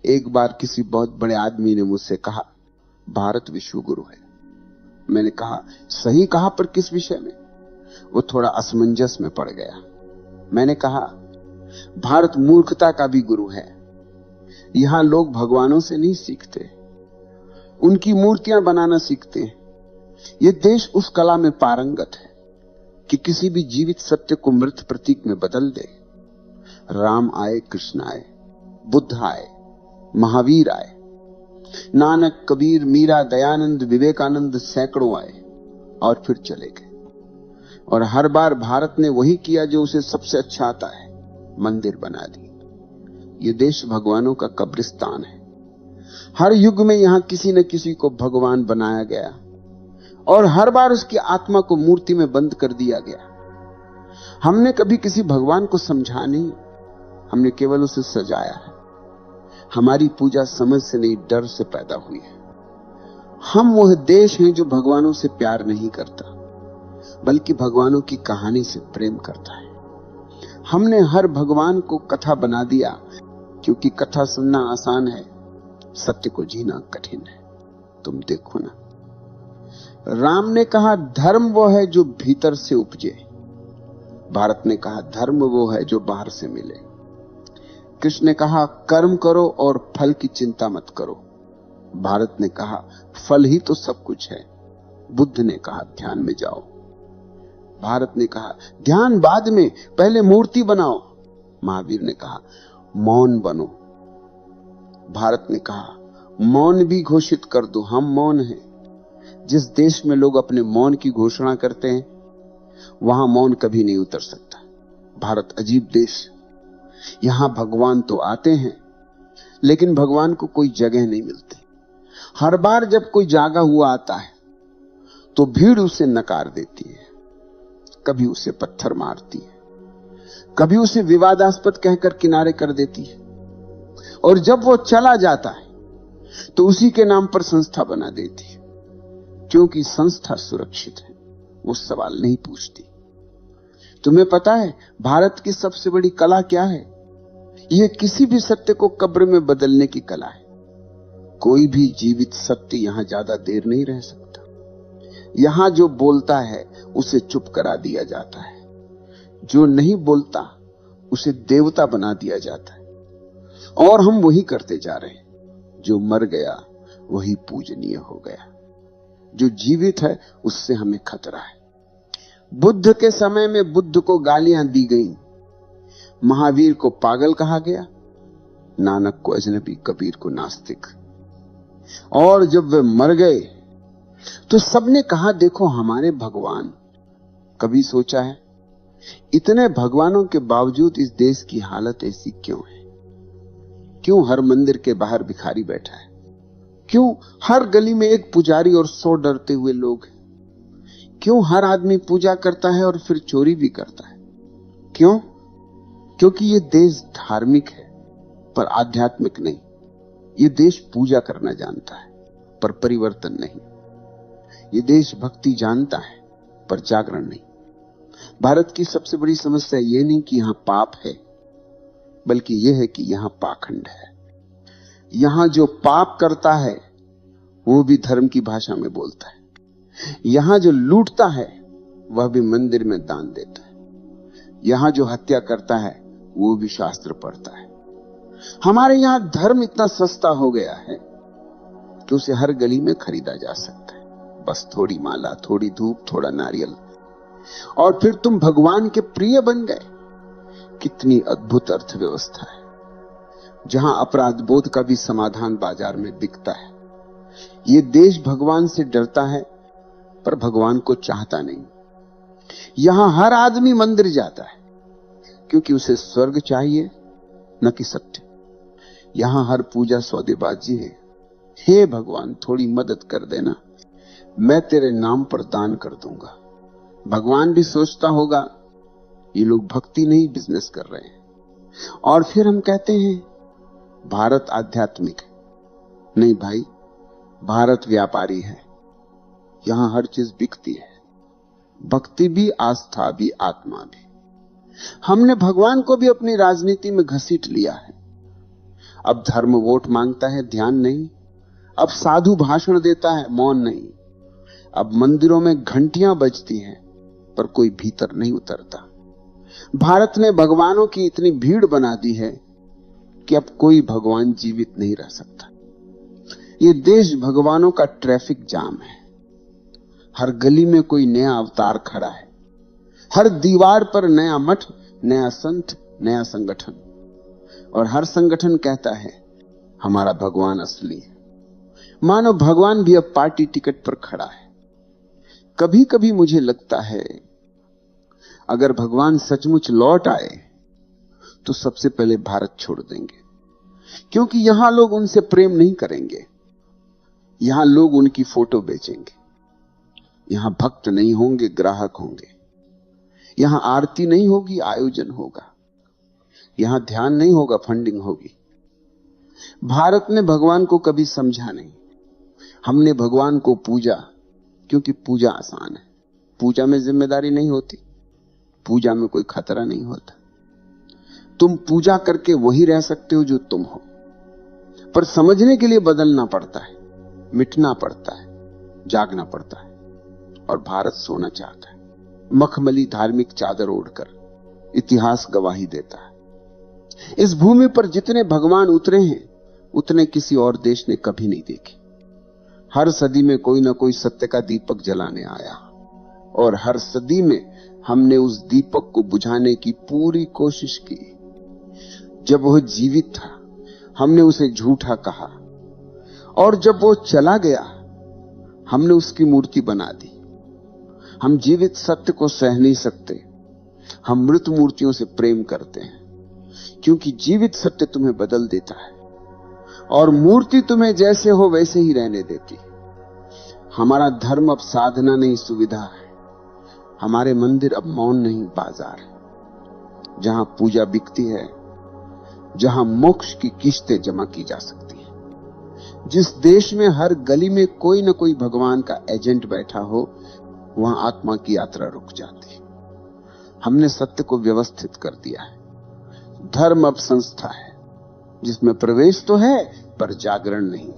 एक बार किसी बहुत बड़े आदमी ने मुझसे कहा, भारत विश्व गुरु है। मैंने कहा, सही कहा, पर किस विषय में? वो थोड़ा असमंजस में पड़ गया। मैंने कहा, भारत मूर्खता का भी गुरु है। यहां लोग भगवानों से नहीं सीखते, उनकी मूर्तियां बनाना सीखते हैं। यह देश उस कला में पारंगत है कि किसी भी जीवित सत्य को मृत प्रतीक में बदल दे। राम आए, कृष्ण आए, बुद्ध आए, महावीर आए, नानक, कबीर, मीरा, दयानंद, विवेकानंद सैकड़ों आए और फिर चले गए। और हर बार भारत ने वही किया जो उसे सबसे अच्छा आता है, मंदिर बना दिए। ये देश भगवानों का कब्रिस्तान है। हर युग में यहां किसी न किसी को भगवान बनाया गया और हर बार उसकी आत्मा को मूर्ति में बंद कर दिया गया। हमने कभी किसी भगवान को समझा नहीं, हमने केवल उसे सजाया है। हमारी पूजा समझ से नहीं, डर से पैदा हुई है। हम वह देश हैं जो भगवानों से प्यार नहीं करता, बल्कि भगवानों की कहानी से प्रेम करता है। हमने हर भगवान को कथा बना दिया, क्योंकि कथा सुनना आसान है, सत्य को जीना कठिन है। तुम देखो ना, राम ने कहा धर्म वो है जो भीतर से उपजे, भारत ने कहा धर्म वो है जो बाहर से मिले। कृष्ण ने कहा कर्म करो और फल की चिंता मत करो, भारत ने कहा फल ही तो सब कुछ है। बुद्ध ने कहा ध्यान में जाओ, भारत ने कहा ध्यान बाद में, पहले मूर्ति बनाओ। महावीर ने कहा मौन बनो, भारत ने कहा मौन भी घोषित कर दो, हम मौन हैं। जिस देश में लोग अपने मौन की घोषणा करते हैं, वहां मौन कभी नहीं उतर सकता। भारत अजीब देश, यहां भगवान तो आते हैं, लेकिन भगवान को कोई जगह नहीं मिलती। हर बार जब कोई जागा हुआ आता है, तो भीड़ उसे नकार देती है, कभी उसे पत्थर मारती है, कभी उसे विवादास्पद कहकर किनारे कर देती है, और जब वो चला जाता है तो उसी के नाम पर संस्था बना देती है, क्योंकि संस्था सुरक्षित है, वो सवाल नहीं पूछती। तुम्हें पता है भारत की सबसे बड़ी कला क्या है? यह किसी भी सत्य को कब्र में बदलने की कला है। कोई भी जीवित सत्य यहां ज्यादा देर नहीं रह सकता। यहां जो बोलता है उसे चुप करा दिया जाता है, जो नहीं बोलता उसे देवता बना दिया जाता है, और हम वही करते जा रहे हैं। जो मर गया वही पूजनीय हो गया, जो जीवित है उससे हमें खतरा है। बुद्ध के समय में बुद्ध को गालियां दी गई, महावीर को पागल कहा गया, नानक को अजनबी, कबीर को नास्तिक। और जब वे मर गए तो सबने कहा देखो हमारे भगवान। कभी सोचा है इतने भगवानों के बावजूद इस देश की हालत ऐसी क्यों है? क्यों हर मंदिर के बाहर भिखारी बैठा है? क्यों हर गली में एक पुजारी और 100 डरते हुए लोग हैं? क्यों हर आदमी पूजा करता है और फिर चोरी भी करता है? क्यों? क्योंकि ये देश धार्मिक है पर आध्यात्मिक नहीं। ये देश पूजा करना जानता है पर परिवर्तन नहीं। ये देश भक्ति जानता है पर जागरण नहीं। भारत की सबसे बड़ी समस्या ये नहीं कि यहां पाप है, बल्कि यह है कि यहां पाखंड है। यहां जो पाप करता है वो भी धर्म की भाषा में बोलता है। यहां जो लूटता है वह भी मंदिर में दान देता है। यहां जो हत्या करता है वो भी शास्त्र पढ़ता है। हमारे यहां धर्म इतना सस्ता हो गया है कि उसे हर गली में खरीदा जा सकता है। बस थोड़ी माला, थोड़ी धूप, थोड़ा नारियल, और फिर तुम भगवान के प्रिय बन गए। कितनी अद्भुत अर्थव्यवस्था है, जहां अपराध बोध का भी समाधान बाजार में बिकता है। ये देश भगवान से डरता है पर भगवान को चाहता नहीं। यहां हर आदमी मंदिर जाता है क्योंकि उसे स्वर्ग चाहिए, न कि सत्य। यहां हर पूजा सौदेबाजी है। हे भगवान थोड़ी मदद कर देना, मैं तेरे नाम पर दान कर दूंगा। भगवान भी सोचता होगा ये लोग भक्ति नहीं बिजनेस कर रहे हैं। और फिर हम कहते हैं भारत आध्यात्मिक है। नहीं भाई, भारत व्यापारी है। यहां हर चीज बिकती है, भक्ति भी, आस्था भी, आत्मा भी। हमने भगवान को भी अपनी राजनीति में घसीट लिया है। अब धर्म वोट मांगता है, ध्यान नहीं। अब साधु भाषण देता है, मौन नहीं। अब मंदिरों में घंटियां बजती हैं, पर कोई भीतर नहीं उतरता। भारत ने भगवानों की इतनी भीड़ बना दी है कि अब कोई भगवान जीवित नहीं रह सकता। ये देश भगवानों का ट्रैफिक जाम है। हर गली में कोई नया अवतार खड़ा है, हर दीवार पर नया मठ, नया संत, नया संगठन, और हर संगठन कहता है हमारा भगवान असली है। मानो भगवान भी अब पार्टी टिकट पर खड़ा है। कभी कभी मुझे लगता है अगर भगवान सचमुच लौट आए तो सबसे पहले भारत छोड़ देंगे, क्योंकि यहां लोग उनसे प्रेम नहीं करेंगे। यहां लोग उनकी फोटो बेचेंगे। यहां भक्त नहीं होंगे, ग्राहक होंगे। यहां आरती नहीं होगी, आयोजन होगा। यहां ध्यान नहीं होगा, फंडिंग होगी। भारत ने भगवान को कभी समझा नहीं। हमने भगवान को पूजा क्योंकि पूजा आसान है। पूजा में जिम्मेदारी नहीं होती, पूजा में कोई खतरा नहीं होता। तुम पूजा करके वही रह सकते हो जो तुम हो, पर समझने के लिए बदलना पड़ता है, मिटना पड़ता है, जागना पड़ता है। और भारत सोना चाहता है, मखमली धार्मिक चादर ओढ़कर। इतिहास गवाही देता है। इस भूमि पर जितने भगवान उतरे हैं उतने किसी और देश ने कभी नहीं देखे। हर सदी में कोई ना कोई सत्य का दीपक जलाने आया, और हर सदी में हमने उस दीपक को बुझाने की पूरी कोशिश की। जब वह जीवित था हमने उसे झूठा कहा, और जब वो चला गया हमने उसकी मूर्ति बना दी। हम जीवित सत्य को सह नहीं सकते। हम मृत मूर्तियों से प्रेम करते हैं, क्योंकि जीवित सत्य तुम्हें बदल देता है और मूर्ति तुम्हें जैसे हो वैसे ही रहने देती। हमारा धर्म अब साधना नहीं, सुविधा है। हमारे मंदिर अब मौन नहीं, बाजार है, जहां पूजा बिकती है, जहां मोक्ष की किस्तें जमा की जा सकती है। जिस देश में हर गली में कोई ना कोई भगवान का एजेंट बैठा हो, वहां आत्मा की यात्रा रुक जाती है। हमने सत्य को व्यवस्थित कर दिया है। धर्म अब संस्था है जिसमें प्रवेश तो है पर जागरण नहीं,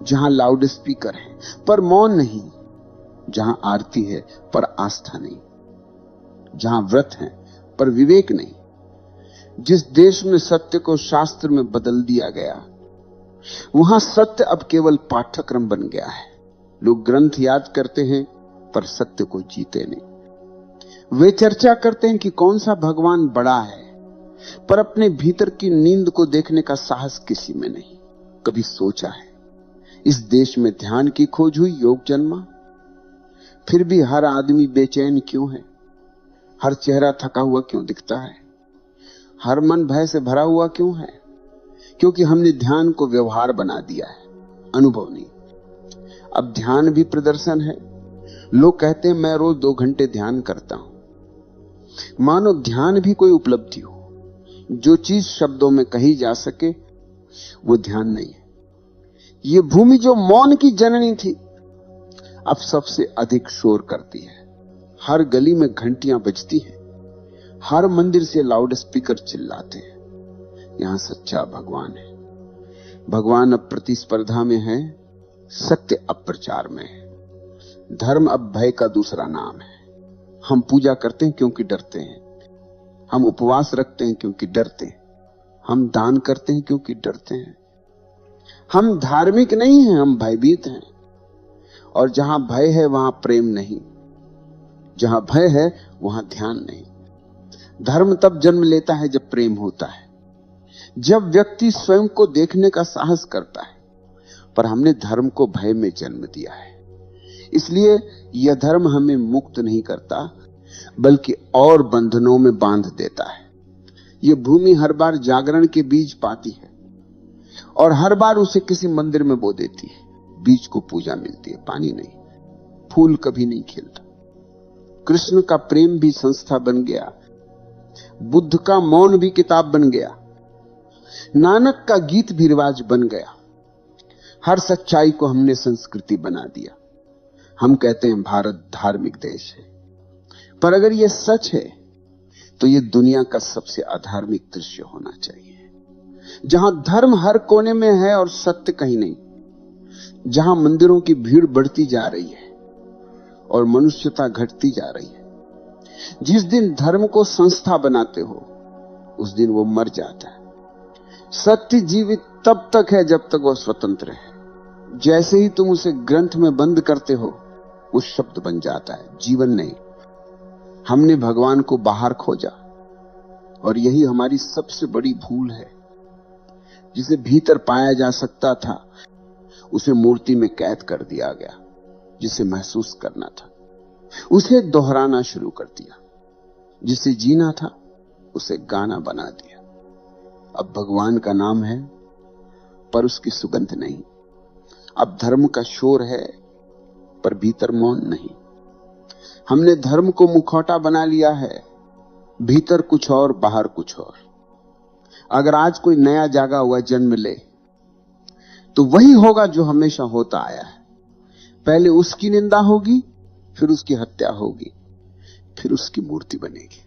जहां लाउड स्पीकर है पर मौन नहीं, जहां आरती है पर आस्था नहीं, जहां व्रत है पर विवेक नहीं। जिस देश में सत्य को शास्त्र में बदल दिया गया, वहां सत्य अब केवल पाठ्यक्रम बन गया है। लोग ग्रंथ याद करते हैं पर सत्य को जीते नहीं। वे चर्चा करते हैं कि कौन सा भगवान बड़ा है, पर अपने भीतर की नींद को देखने का साहस किसी में नहीं। कभी सोचा है इस देश में ध्यान की खोज हुई, योग जन्मा, फिर भी हर आदमी बेचैन क्यों है? हर चेहरा थका हुआ क्यों दिखता है? हर मन भय से भरा हुआ क्यों है? क्योंकि हमने ध्यान को व्यवहार बना दिया है, अनुभव नहीं। अब ध्यान भी प्रदर्शन है। लोग कहते हैं मैं रोज 2 घंटे ध्यान करता हूं। मानो ध्यान भी कोई उपलब्धि हो। जो चीज शब्दों में कही जा सके वो ध्यान नहीं है। ये भूमि जो मौन की जननी थी अब सबसे अधिक शोर करती है। हर गली में घंटियां बजती हैं, हर मंदिर से लाउड स्पीकर चिल्लाते हैं। यहां सच्चा भगवान है। भगवान अब प्रतिस्पर्धा में है, सत्य अब प्रचार में है। धर्म अब भय का दूसरा नाम है। हम पूजा करते हैं क्योंकि डरते हैं। हम उपवास रखते हैं क्योंकि डरते हैं। हम दान करते हैं क्योंकि डरते हैं। हम धार्मिक नहीं हैं, हम भयभीत हैं। और जहां भय है वहां प्रेम नहीं, जहां भय है वहां ध्यान नहीं। धर्म तब जन्म लेता है जब प्रेम होता है, जब व्यक्ति स्वयं को देखने का साहस करता है। पर हमने धर्म को भय में जन्म दिया है, इसलिए यह धर्म हमें मुक्त नहीं करता बल्कि और बंधनों में बांध देता है। यह भूमि हर बार जागरण के बीज पाती है और हर बार उसे किसी मंदिर में बो देती है। बीज को पूजा मिलती है, पानी नहीं। फूल कभी नहीं खिलता। कृष्ण का प्रेम भी संस्था बन गया, बुद्ध का मौन भी किताब बन गया, नानक का गीत भी रिवाज बन गया। हर सच्चाई को हमने संस्कृति बना दिया। हम कहते हैं भारत धार्मिक देश है, पर अगर यह सच है तो यह दुनिया का सबसे अधार्मिक दृश्य होना चाहिए। जहां धर्म हर कोने में है और सत्य कहीं नहीं, जहां मंदिरों की भीड़ बढ़ती जा रही है और मनुष्यता घटती जा रही है। जिस दिन धर्म को संस्था बनाते हो उस दिन वो मर जाता है। सत्य जीवित तब तक है जब तक वह स्वतंत्र है। जैसे ही तुम उसे ग्रंथ में बंद करते हो वो शब्द बन जाता है, जीवन नहीं। हमने भगवान को बाहर खोजा और यही हमारी सबसे बड़ी भूल है। जिसे भीतर पाया जा सकता था उसे मूर्ति में कैद कर दिया गया। जिसे महसूस करना था उसे दोहराना शुरू कर दिया। जिसे जीना था उसे गाना बना दिया। अब भगवान का नाम है पर उसकी सुगंध नहीं। अब धर्म का शोर है पर भीतर मौन नहीं। हमने धर्म को मुखौटा बना लिया है, भीतर कुछ और बाहर कुछ और। अगर आज कोई नया जागा हुआ जन्म ले तो वही होगा जो हमेशा होता आया है। पहले उसकी निंदा होगी, फिर उसकी हत्या होगी, फिर उसकी मूर्ति बनेगी।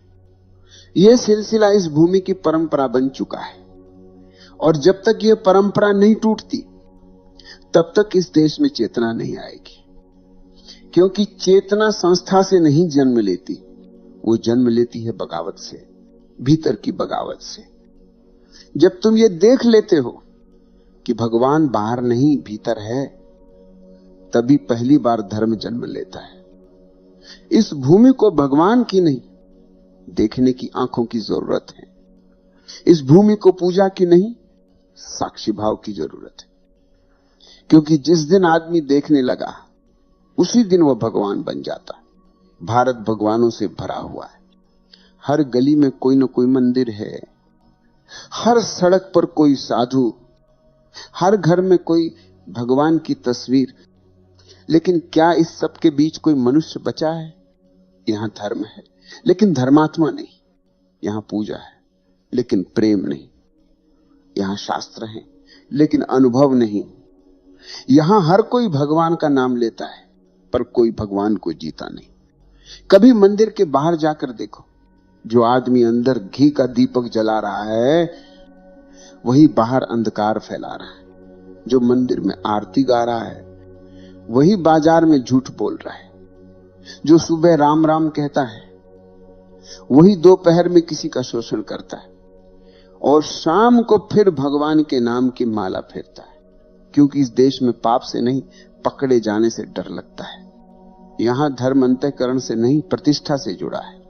यह सिलसिला इस भूमि की परंपरा बन चुका है और जब तक यह परंपरा नहीं टूटती तब तक इस देश में चेतना नहीं आएगी। क्योंकि चेतना संस्था से नहीं जन्म लेती, वो जन्म लेती है बगावत से, भीतर की बगावत से। जब तुम ये देख लेते हो कि भगवान बाहर नहीं भीतर है, तभी पहली बार धर्म जन्म लेता है। इस भूमि को भगवान की नहीं देखने की आंखों की जरूरत है। इस भूमि को पूजा की नहीं साक्षी भाव की जरूरत है। क्योंकि जिस दिन आदमी देखने लगा उसी दिन वह भगवान बन जाता। भारत भगवानों से भरा हुआ है। हर गली में कोई न कोई मंदिर है, हर सड़क पर कोई साधु, हर घर में कोई भगवान की तस्वीर। लेकिन क्या इस सब के बीच कोई मनुष्य बचा है? यहां धर्म है लेकिन धर्मात्मा नहीं। यहां पूजा है लेकिन प्रेम नहीं। यहां शास्त्र है लेकिन अनुभव नहीं। यहां हर कोई भगवान का नाम लेता है पर कोई भगवान को जीता नहीं। कभी मंदिर के बाहर जाकर देखो, जो आदमी अंदर घी का दीपक जला रहा है वही बाहर अंधकार फैला रहा है। जो मंदिर में आरती गा रहा है वही बाजार में झूठ बोल रहा है। जो सुबह राम राम कहता है वही दोपहर में किसी का शोषण करता है और शाम को फिर भगवान के नाम की माला फेरता है। क्योंकि इस देश में पाप से नहीं पकड़े जाने से डर लगता है। यहां धर्म अंतःकरण से नहीं प्रतिष्ठा से जुड़ा है।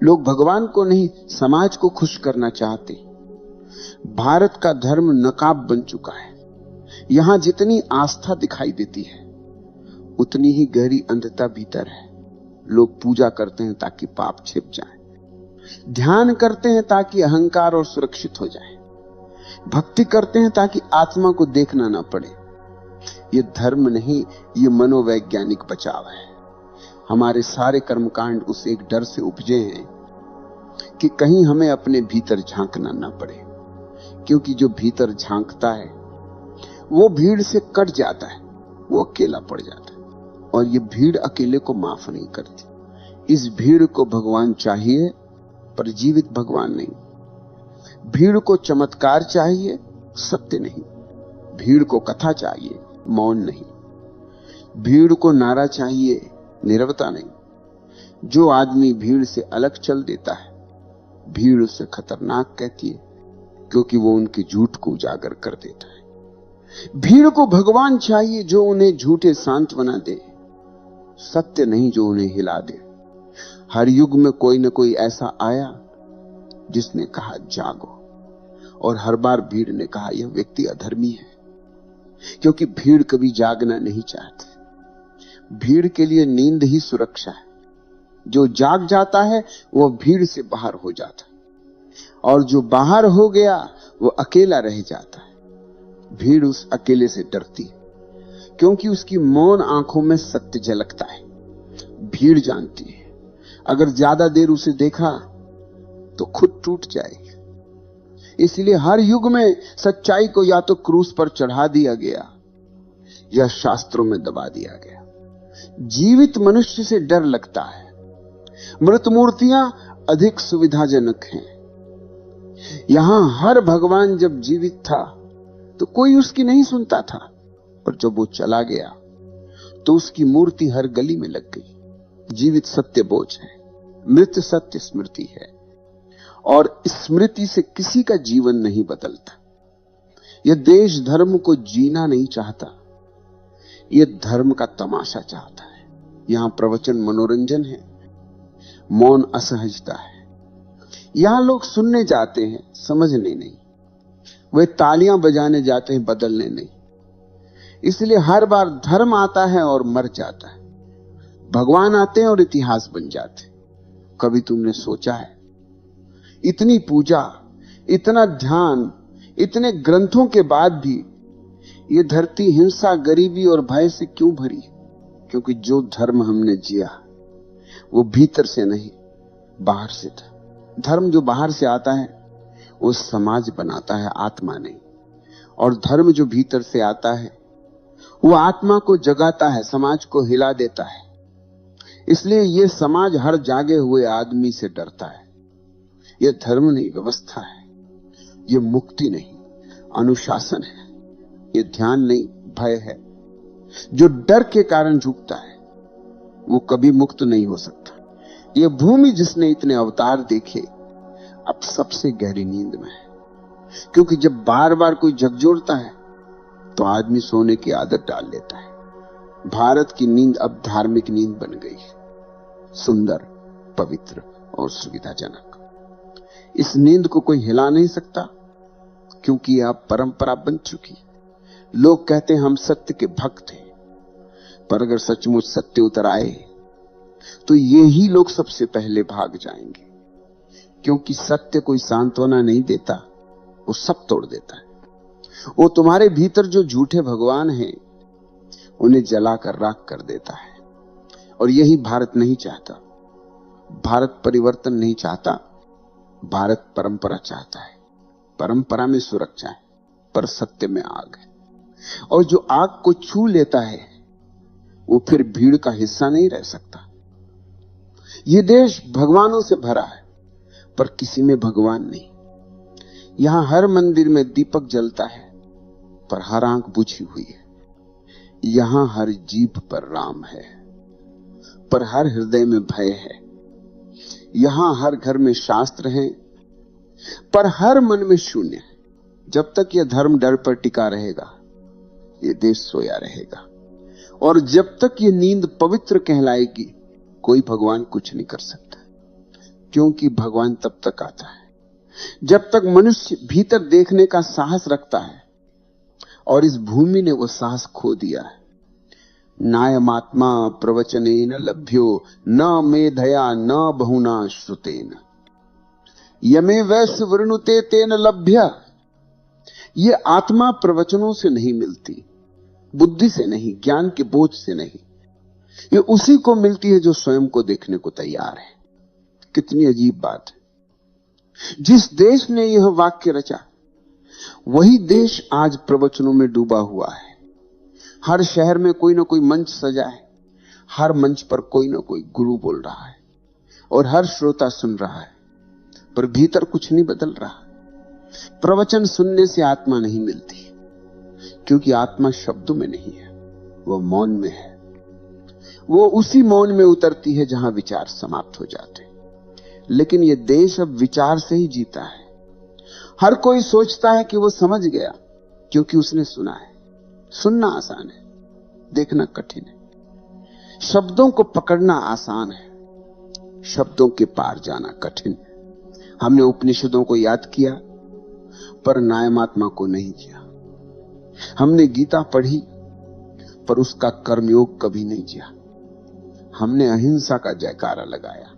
लोग भगवान को नहीं समाज को खुश करना चाहते। भारत का धर्म नकाब बन चुका है। यहां जितनी आस्था दिखाई देती है उतनी ही गहरी अंधता भीतर है। लोग पूजा करते हैं ताकि पाप छिप जाए, ध्यान करते हैं ताकि अहंकार और सुरक्षित हो जाए, भक्ति करते हैं ताकि आत्मा को देखना ना पड़े। ये धर्म नहीं, ये मनोवैज्ञानिक बचाव है। हमारे सारे कर्मकांड उस एक डर से उपजे हैं कि कहीं हमें अपने भीतर झांकना ना पड़े। क्योंकि जो भीतर झांकता है वो भीड़ से कट जाता है, वो अकेला पड़ जाता है। और ये भीड़ अकेले को माफ नहीं करती। इस भीड़ को भगवान चाहिए पर जीवित भगवान नहीं। भीड़ को चमत्कार चाहिए, सत्य नहीं। भीड़ को कथा चाहिए, मौन नहीं। भीड़ को नारा चाहिए, नीरवता नहीं। जो आदमी भीड़ से अलग चल देता है भीड़ उसे खतरनाक कहती है, क्योंकि वो उनके झूठ को उजागर कर देता है। भीड़ को भगवान चाहिए जो उन्हें झूठे सांत्वना दे, सत्य नहीं जो उन्हें हिला दे। हर युग में कोई न कोई ऐसा आया जिसने कहा जागो, और हर बार भीड़ ने कहा यह व्यक्ति अधर्मी है। क्योंकि भीड़ कभी जागना नहीं चाहती। भीड़ के लिए नींद ही सुरक्षा है। जो जाग जाता है वो भीड़ से बाहर हो जाता है, और जो बाहर हो गया वो अकेला रह जाता है। भीड़ उस अकेले से डरती है क्योंकि उसकी मौन आंखों में सत्य झलकता है। भीड़ जानती है अगर ज्यादा देर उसे देखा तो खुद टूट जाएगी। इसलिए हर युग में सच्चाई को या तो क्रूस पर चढ़ा दिया गया या शास्त्रों में दबा दिया गया। जीवित मनुष्य से डर लगता है। मृत मूर्तियां अधिक सुविधाजनक हैं। यहां हर भगवान जब जीवित था तो कोई उसकी नहीं सुनता था, और जब वो चला गया तो उसकी मूर्ति हर गली में लग गई। जीवित सत्य बोझ है, मृत सत्य स्मृति है, और स्मृति से किसी का जीवन नहीं बदलता। यह देश धर्म को जीना नहीं चाहता, यह धर्म का तमाशा चाहता है। यहां प्रवचन मनोरंजन है, मौन असहजता है। यहां लोग सुनने जाते हैं, समझने नहीं। वे तालियां बजाने जाते हैं, बदलने नहीं। इसलिए हर बार धर्म आता है और मर जाता है, भगवान आते हैं और इतिहास बन जाते हैं। कभी तुमने सोचा है, इतनी पूजा, इतना ध्यान, इतने ग्रंथों के बाद भी ये धरती हिंसा, गरीबी और भय से क्यों भरी? क्योंकि जो धर्म हमने जिया वो भीतर से नहीं, बाहर से था। धर्म जो बाहर से आता है वो समाज बनाता है, आत्मा नहीं। और धर्म जो भीतर से आता है वो आत्मा को जगाता है, समाज को हिला देता है। इसलिए ये समाज हर जागे हुए आदमी से डरता है। यह धर्म नहीं, व्यवस्था है। ये मुक्ति नहीं, अनुशासन है। ये ध्यान नहीं, भय है। जो डर के कारण झुकता है वो कभी मुक्त नहीं हो सकता। ये भूमि जिसने इतने अवतार देखे अब सबसे गहरी नींद में है, क्योंकि जब बार बार कोई झकझोरता है तो आदमी सोने की आदत डाल लेता है। भारत की नींद अब धार्मिक नींद बन गई है, सुंदर, पवित्र और सुविधाजनक। इस नींद को कोई हिला नहीं सकता, क्योंकि यह परंपरा बन चुकी है। लोग कहते हैं हम सत्य के भक्त हैं, पर अगर सचमुच सत्य उतर आए तो ये ही लोग सबसे पहले भाग जाएंगे, क्योंकि सत्य कोई सांत्वना नहीं देता, वो सब तोड़ देता है। वो तुम्हारे भीतर जो झूठे भगवान हैं उन्हें जलाकर राख कर देता है। और यही भारत नहीं चाहता। भारत परिवर्तन नहीं चाहता, भारत परंपरा चाहता है। परंपरा में सुरक्षा है, पर सत्य में आग है। और जो आग को छू लेता है वो फिर भीड़ का हिस्सा नहीं रह सकता। ये देश भगवानों से भरा है, पर किसी में भगवान नहीं। यहां हर मंदिर में दीपक जलता है, पर हर आंख बुझी हुई है। यहां हर जीभ पर राम है, पर हर हृदय में भय है। यहां हर घर में शास्त्र हैं, पर हर मन में शून्य है। जब तक यह धर्म डर पर टिका रहेगा, यह देश सोया रहेगा। और जब तक ये नींद पवित्र कहलाएगी, कोई भगवान कुछ नहीं कर सकता, क्योंकि भगवान तब तक आता है जब तक मनुष्य भीतर देखने का साहस रखता है। और इस भूमि ने वो साहस खो दिया है। नायमात्मा प्रवचनेन लभ्यो न मेधया न बहुना श्रुतेन यमे वैश्य वृणुते तेन लभ्य। ये आत्मा प्रवचनों से नहीं मिलती, बुद्धि से नहीं, ज्ञान के बोझ से नहीं। ये उसी को मिलती है जो स्वयं को देखने को तैयार है। कितनी अजीब बात है। जिस देश ने यह वाक्य रचा, वही देश आज प्रवचनों में डूबा हुआ है। हर शहर में कोई ना कोई मंच सजा है, हर मंच पर कोई ना कोई गुरु बोल रहा है और हर श्रोता सुन रहा है, पर भीतर कुछ नहीं बदल रहा। प्रवचन सुनने से आत्मा नहीं मिलती, क्योंकि आत्मा शब्दों में नहीं है, वो मौन में है। वो उसी मौन में उतरती है जहां विचार समाप्त हो जाते हैं। लेकिन यह देश अब विचार से ही जीता है। हर कोई सोचता है कि वो समझ गया, क्योंकि उसने सुना है। सुनना आसान है, देखना कठिन है। शब्दों को पकड़ना आसान है, शब्दों के पार जाना कठिन है। हमने उपनिषदों को याद किया, पर नायमात्मा को नहीं किया। हमने गीता पढ़ी, पर उसका कर्मयोग कभी नहीं किया। हमने अहिंसा का जयकारा लगाया,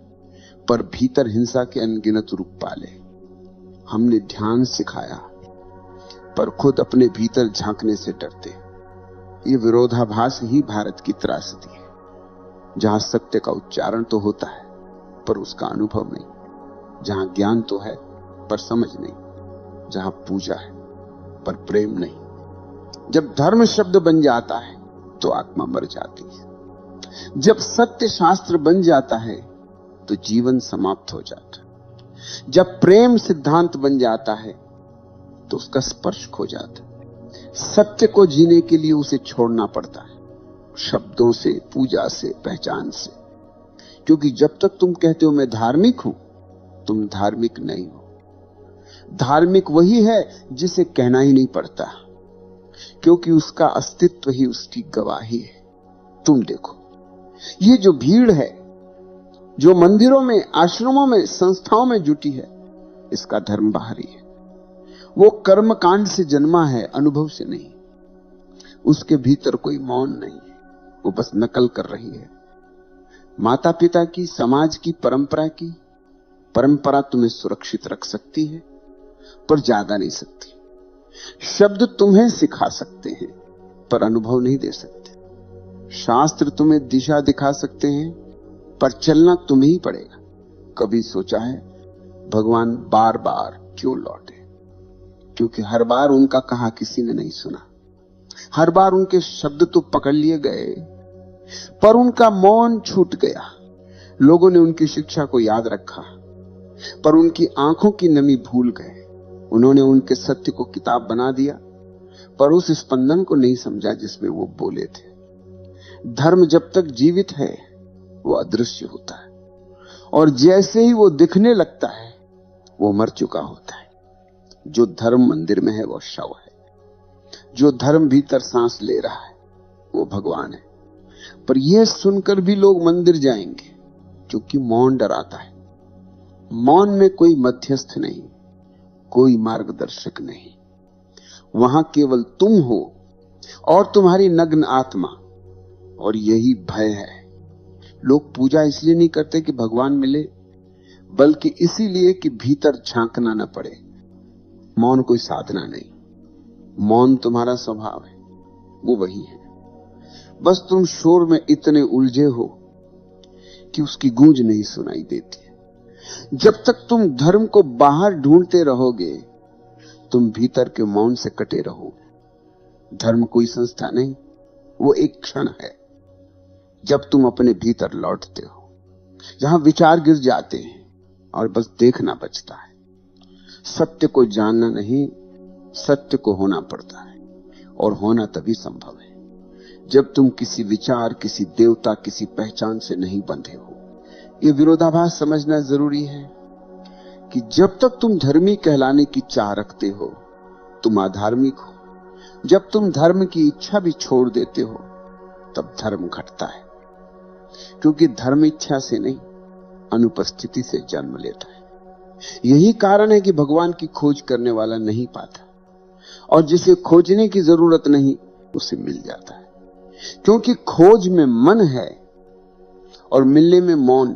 पर भीतर हिंसा के अनगिनत रूप पाले। हमने ध्यान सिखाया, पर खुद अपने भीतर झांकने से डरते। ये विरोधाभास ही भारत की त्रासदी है, जहां सत्य का उच्चारण तो होता है पर उसका अनुभव नहीं, जहां ज्ञान तो है पर समझ नहीं, जहां पूजा है पर प्रेम नहीं। जब धर्म शब्द बन जाता है तो आत्मा मर जाती है। जब सत्य शास्त्र बन जाता है तो जीवन समाप्त हो जाता है। जब प्रेम सिद्धांत बन जाता है तो उसका स्पर्श खो जाता है। सत्य को जीने के लिए उसे छोड़ना पड़ता है, शब्दों से, पूजा से, पहचान से। क्योंकि जब तक तुम कहते हो मैं धार्मिक हूं, तुम धार्मिक नहीं हो। धार्मिक वही है जिसे कहना ही नहीं पड़ता, क्योंकि उसका अस्तित्व ही उसकी गवाही है। तुम देखो, ये जो भीड़ है जो मंदिरों में, आश्रमों में, संस्थाओं में जुटी है, इसका धर्म बाहरी है। वो कर्मकांड से जन्मा है, अनुभव से नहीं। उसके भीतर कोई मौन नहीं है, वो बस नकल कर रही है। माता पिता की, समाज की, परंपरा तुम्हें सुरक्षित रख सकती है, पर ज्यादा नहीं सकती। शब्द तुम्हें सिखा सकते हैं, पर अनुभव नहीं दे सकते। शास्त्र तुम्हें दिशा दिखा सकते हैं, पर चलना तुम्हें ही पड़ेगा। कभी सोचा है भगवान बार बार क्यों लौटे? क्योंकि हर बार उनका कहा किसी ने नहीं सुना। हर बार उनके शब्द तो पकड़ लिए गए, पर उनका मौन छूट गया। लोगों ने उनकी शिक्षा को याद रखा, पर उनकी आंखों की नमी भूल गए। उन्होंने उनके सत्य को किताब बना दिया, पर उस स्पंदन को नहीं समझा जिसमें वो बोले थे। धर्म जब तक जीवित है वो अदृश्य होता है, और जैसे ही वो दिखने लगता है वो मर चुका होता है। जो धर्म मंदिर में है वो शव है, जो धर्म भीतर सांस ले रहा है वो भगवान है। पर यह सुनकर भी लोग मंदिर जाएंगे, क्योंकि मौन डराता है। मौन में कोई मध्यस्थ नहीं, कोई मार्गदर्शक नहीं। वहां केवल तुम हो और तुम्हारी नग्न आत्मा, और यही भय है। लोग पूजा इसलिए नहीं करते कि भगवान मिले, बल्कि इसीलिए कि भीतर झांकना न पड़े। मौन कोई साधना नहीं, मौन तुम्हारा स्वभाव है, वो वही है। बस तुम शोर में इतने उलझे हो कि उसकी गूंज नहीं सुनाई देती। जब तक तुम धर्म को बाहर ढूंढते रहोगे, तुम भीतर के मौन से कटे रहोगे। धर्म कोई संस्था नहीं, वो एक क्षण है जब तुम अपने भीतर लौटते हो, जहां विचार गिर जाते हैं और बस देखना बचता है। सत्य को जानना नहीं, सत्य को होना पड़ता है, और होना तभी संभव है जब तुम किसी विचार, किसी देवता, किसी पहचान से नहीं बंधे हो। ये विरोधाभास समझना जरूरी है कि जब तक तुम धर्मी कहलाने की चाह रखते हो, तुम अधार्मिक हो। जब तुम धर्म की इच्छा भी छोड़ देते हो, तब धर्म घटता है। क्योंकि धर्म इच्छा से नहीं, अनुपस्थिति से जन्म लेता है। यही कारण है कि भगवान की खोज करने वाला नहीं पाता, और जिसे खोजने की जरूरत नहीं उसे मिल जाता है। क्योंकि खोज में मन है और मिलने में मौन।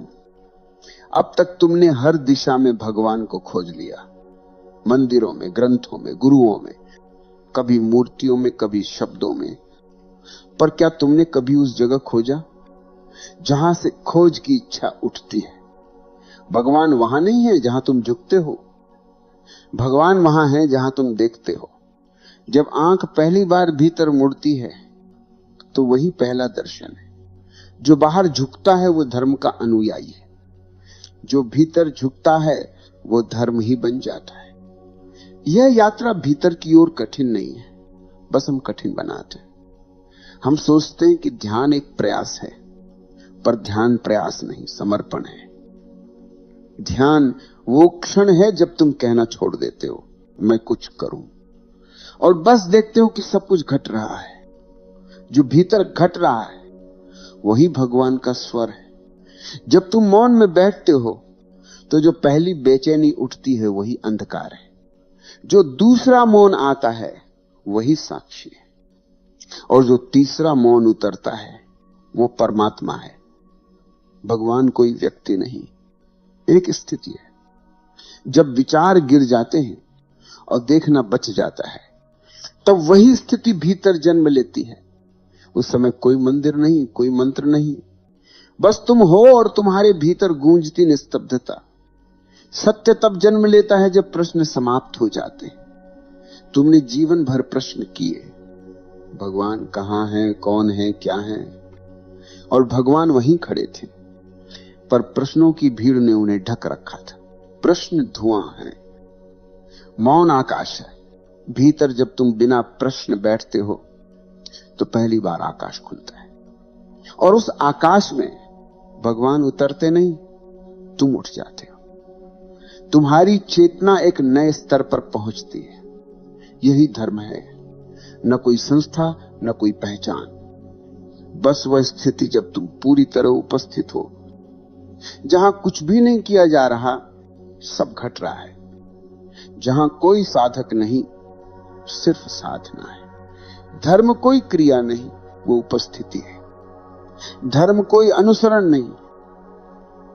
अब तक तुमने हर दिशा में भगवान को खोज लिया, मंदिरों में, ग्रंथों में, गुरुओं में, कभी मूर्तियों में, कभी शब्दों में। पर क्या तुमने कभी उस जगह खोजा जहां से खोज की इच्छा उठती है? भगवान वहां नहीं है जहां तुम झुकते हो, भगवान वहां है जहां तुम देखते हो। जब आंख पहली बार भीतर मुड़ती है तो वही पहला दर्शन है। जो बाहर झुकता है वो धर्म का अनुयायी है, जो भीतर झुकता है वो धर्म ही बन जाता है। यह यात्रा भीतर की ओर कठिन नहीं है, बस हम कठिन बनाते हैं। हम सोचते हैं कि ध्यान एक प्रयास है, पर ध्यान प्रयास नहीं, समर्पण है। ध्यान वो क्षण है जब तुम कहना छोड़ देते हो मैं कुछ करूं, और बस देखते हो कि सब कुछ घट रहा है। जो भीतर घट रहा है वही भगवान का स्वर है। जब तुम मौन में बैठते हो तो जो पहली बेचैनी उठती है वही अंधकार है। जो दूसरा मौन आता है वही साक्षी है, और जो तीसरा मौन उतरता है वो परमात्मा है। भगवान कोई व्यक्ति नहीं, एक स्थिति है। जब विचार गिर जाते हैं और देखना बच जाता है, तब वही स्थिति भीतर जन्म लेती है। उस समय कोई मंदिर नहीं, कोई मंत्र नहीं, बस तुम हो और तुम्हारे भीतर गूंजती निस्तब्धता। सत्य तब जन्म लेता है जब प्रश्न समाप्त हो जाते हैं। तुमने जीवन भर प्रश्न किए, भगवान कहां है, कौन है, क्या है, और भगवान वहीं खड़े थे, पर प्रश्नों की भीड़ ने उन्हें ढक रखा था। प्रश्न धुआं है, मौन आकाश है। भीतर जब तुम बिना प्रश्न बैठते हो तो पहली बार आकाश खुलता है, और उस आकाश में भगवान उतरते नहीं, तुम उठ जाते हो। तुम्हारी चेतना एक नए स्तर पर पहुंचती है। यही धर्म है, न कोई संस्था, न कोई पहचान, बस वह स्थिति जब तुम पूरी तरह उपस्थित हो, जहां कुछ भी नहीं किया जा रहा, सब घट रहा है, जहां कोई साधक नहीं, सिर्फ साधना है। धर्म कोई क्रिया नहीं, वो उपस्थिति है। धर्म कोई अनुसरण नहीं,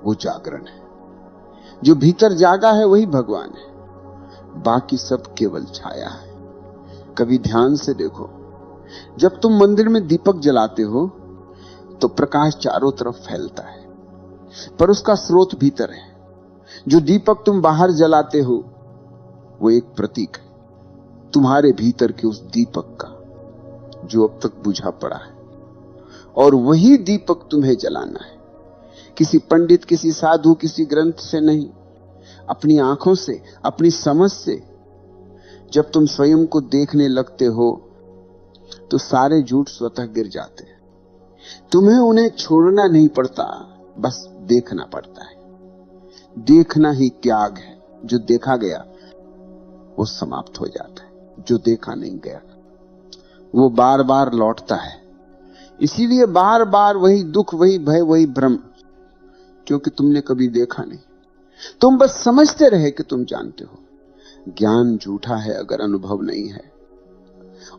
वो जागरण है। जो भीतर जागा है वही भगवान है, बाकी सब केवल छाया है। कभी ध्यान से देखो, जब तुम मंदिर में दीपक जलाते हो तो प्रकाश चारों तरफ फैलता है, पर उसका स्रोत भीतर है। जो दीपक तुम बाहर जलाते हो वो एक प्रतीक है तुम्हारे भीतर के उस दीपक का, जो अब तक बुझा पड़ा है, और वही दीपक तुम्हें जलाना है। किसी पंडित, किसी साधु, किसी ग्रंथ से नहीं, अपनी आंखों से, अपनी समझ से। जब तुम स्वयं को देखने लगते हो तो सारे झूठ स्वतः गिर जाते हैं। तुम्हें उन्हें छोड़ना नहीं पड़ता, बस देखना पड़ता है। देखना ही त्याग है। जो देखा गया वो समाप्त हो जाता है, जो देखा नहीं गया वो बार बार लौटता है। इसीलिए बार बार वही दुख, वही भय, वही भ्रम, क्योंकि तुमने कभी देखा नहीं। तुम बस समझते रहे कि तुम जानते हो। ज्ञान झूठा है अगर अनुभव नहीं है,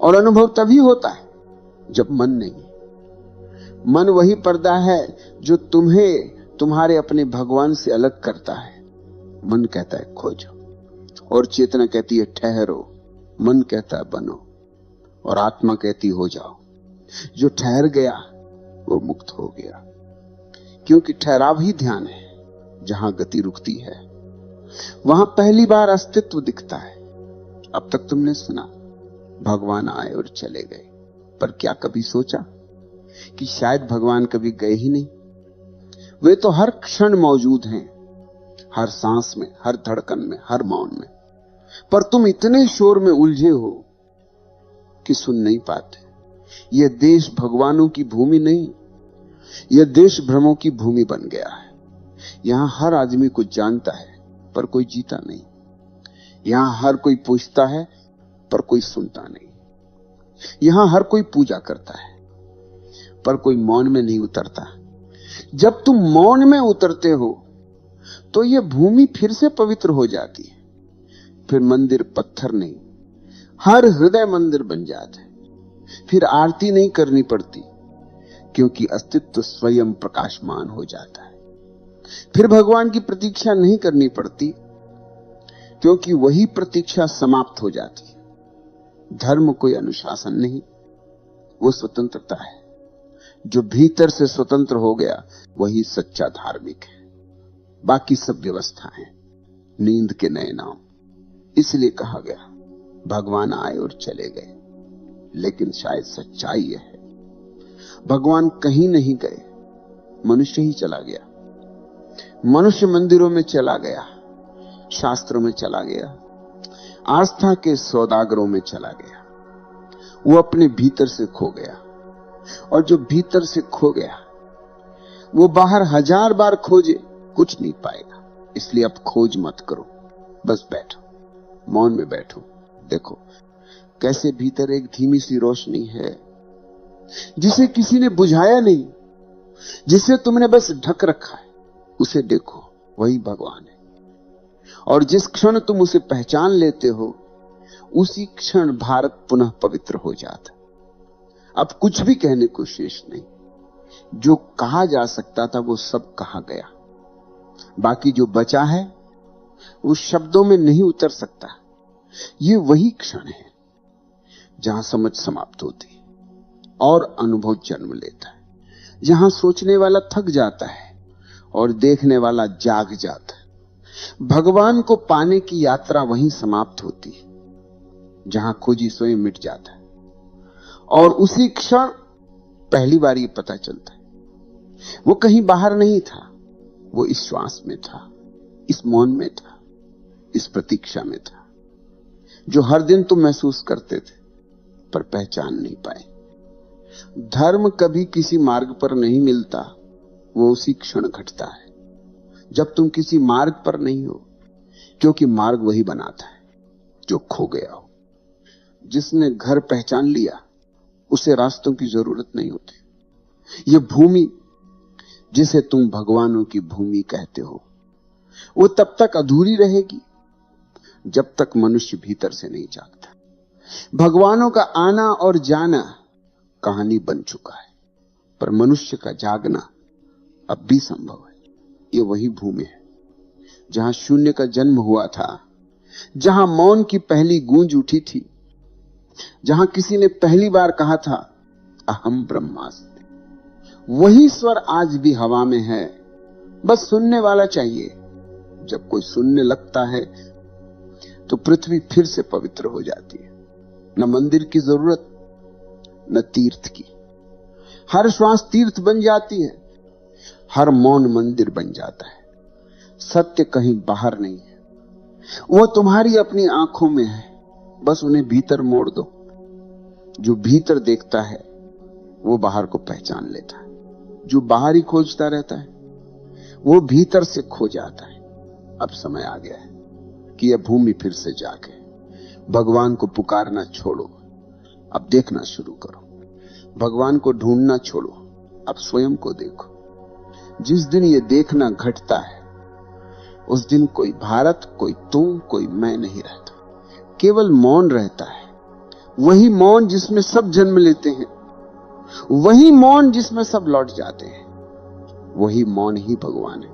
और अनुभव तभी होता है जब मन नहीं। मन वही पर्दा है जो तुम्हें तुम्हारे अपने भगवान से अलग करता है। मन कहता है खोजो, और चेतना कहती है ठहरो। मन कहता है बनो, और आत्मा कहती हो जाओ। जो ठहर गया वो मुक्त हो गया, क्योंकि ठहराव ही ध्यान है। जहां गति रुकती है वहां पहली बार अस्तित्व दिखता है। अब तक तुमने सुना भगवान आए और चले गए, पर क्या कभी सोचा कि शायद भगवान कभी गए ही नहीं? वे तो हर क्षण मौजूद हैं, हर सांस में, हर धड़कन में, हर मौन में, पर तुम इतने शोर में उलझे हो कि सुन नहीं पाते। यह देश भगवानों की भूमि नहीं, यह देश भ्रमों की भूमि बन गया है। यहां हर आदमी को जानता है पर कोई जीता नहीं। यहां हर कोई पूछता है पर कोई सुनता नहीं। यहां हर कोई पूजा करता है पर कोई मौन में नहीं उतरता। जब तुम मौन में उतरते हो तो यह भूमि फिर से पवित्र हो जाती है। फिर मंदिर पत्थर नहीं, हर हृदय मंदिर बन जाता है। फिर आरती नहीं करनी पड़ती, क्योंकि अस्तित्व स्वयं प्रकाशमान हो जाता है। फिर भगवान की प्रतीक्षा नहीं करनी पड़ती, क्योंकि वही प्रतीक्षा समाप्त हो जाती है। धर्म कोई अनुशासन नहीं, वो स्वतंत्रता है। जो भीतर से स्वतंत्र हो गया वही सच्चा धार्मिक है। बाकी सब व्यवस्था है, नींद के नए नाम। इसलिए कहा गया भगवान आए और चले गए, लेकिन शायद सच्चाई यह है भगवान कहीं नहीं गए, मनुष्य ही चला गया। मनुष्य मंदिरों में चला गया, शास्त्रों में चला गया, आस्था के सौदागरों में चला गया। वो अपने भीतर से खो गया, और जो भीतर से खो गया वो बाहर 1000 बार खोजे कुछ नहीं पाएगा। इसलिए अब खोज मत करो, बस बैठो, मौन में बैठो। देखो कैसे भीतर एक धीमी सी रोशनी है जिसे किसी ने बुझाया नहीं, जिसे तुमने बस ढक रखा है। उसे देखो, वही भगवान है। और जिस क्षण तुम उसे पहचान लेते हो उसी क्षण भारत पुनः पवित्र हो जाता। अब कुछ भी कहने को शेष नहीं। जो कहा जा सकता था वो सब कहा गया। बाकी जो बचा है वो शब्दों में नहीं उतर सकता। ये वही क्षण है जहां समझ समाप्त होती है और अनुभव जन्म लेता है, जहां सोचने वाला थक जाता है और देखने वाला जाग जाता है। भगवान को पाने की यात्रा वहीं समाप्त होती है जहां खोजी स्वयं मिट जाता है, और उसी क्षण पहली बार ये पता चलता है वो कहीं बाहर नहीं था, वो इस श्वास में था, इस मौन में था। इस प्रतीक्षा में था, जो हर दिन तुम महसूस करते थे पर पहचान नहीं पाए। धर्म कभी किसी मार्ग पर नहीं मिलता, वो उसी क्षण घटता है जब तुम किसी मार्ग पर नहीं हो, क्योंकि मार्ग वही बनाता है जो खो गया हो। जिसने घर पहचान लिया उसे रास्तों की जरूरत नहीं होती। ये भूमि जिसे तुम भगवानों की भूमि कहते हो, वो तब तक अधूरी रहेगी जब तक मनुष्य भीतर से नहीं जागता। भगवानों का आना और जाना कहानी बन चुका है, पर मनुष्य का जागना अब भी संभव है। ये वही भूमि है जहां शून्य का जन्म हुआ था, जहां मौन की पहली गूंज उठी थी, जहां किसी ने पहली बार कहा था अहम ब्रह्मास्मि। वही स्वर आज भी हवा में है, बस सुनने वाला चाहिए। जब कोई सुनने लगता है तो पृथ्वी फिर से पवित्र हो जाती है। न मंदिर की जरूरत, न तीर्थ की। हर श्वास तीर्थ बन जाती है, हर मौन मंदिर बन जाता है। सत्य कहीं बाहर नहीं है, वो तुम्हारी अपनी आंखों में है, बस उन्हें भीतर मोड़ दो। जो भीतर देखता है वो बाहर को पहचान लेता है। जो बाहर ही खोजता रहता है वो भीतर से खो जाता है। अब समय आ गया है कि यह भूमि फिर से जागे। भगवान को पुकारना छोड़ो, अब देखना शुरू करो। भगवान को ढूंढना छोड़ो, अब स्वयं को देखो। जिस दिन ये देखना घटता है उस दिन कोई भारत, कोई तुम, कोई मैं नहीं रहता। केवल मौन रहता है, वही मौन जिसमें सब जन्म लेते हैं, वही मौन जिसमें सब लौट जाते हैं। वही मौन ही भगवान है,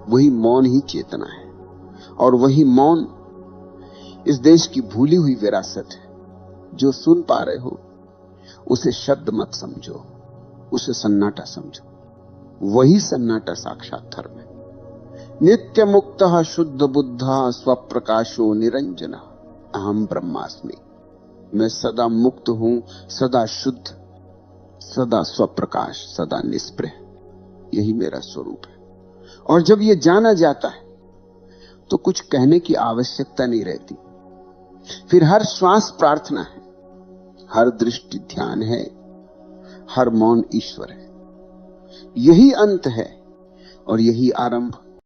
वही मौन ही चेतना है, और वही मौन इस देश की भूली हुई विरासत है। जो सुन पा रहे हो उसे शब्द मत समझो, उसे सन्नाटा समझो। वही सन्नाटा साक्षात धर्म है। नित्य मुक्तः शुद्ध बुद्धः स्वप्रकाशो निरंजनः अहम ब्रह्मास्मि। मैं सदा मुक्त हूं, सदा शुद्ध, सदा स्वप्रकाश, सदा निष्प्रह। यही मेरा स्वरूप है। और जब यह जाना जाता है तो कुछ कहने की आवश्यकता नहीं रहती। फिर हर श्वास प्रार्थना है, हर दृष्टि ध्यान है, हर मौन ईश्वर है। यही अंत है और यही आरंभ।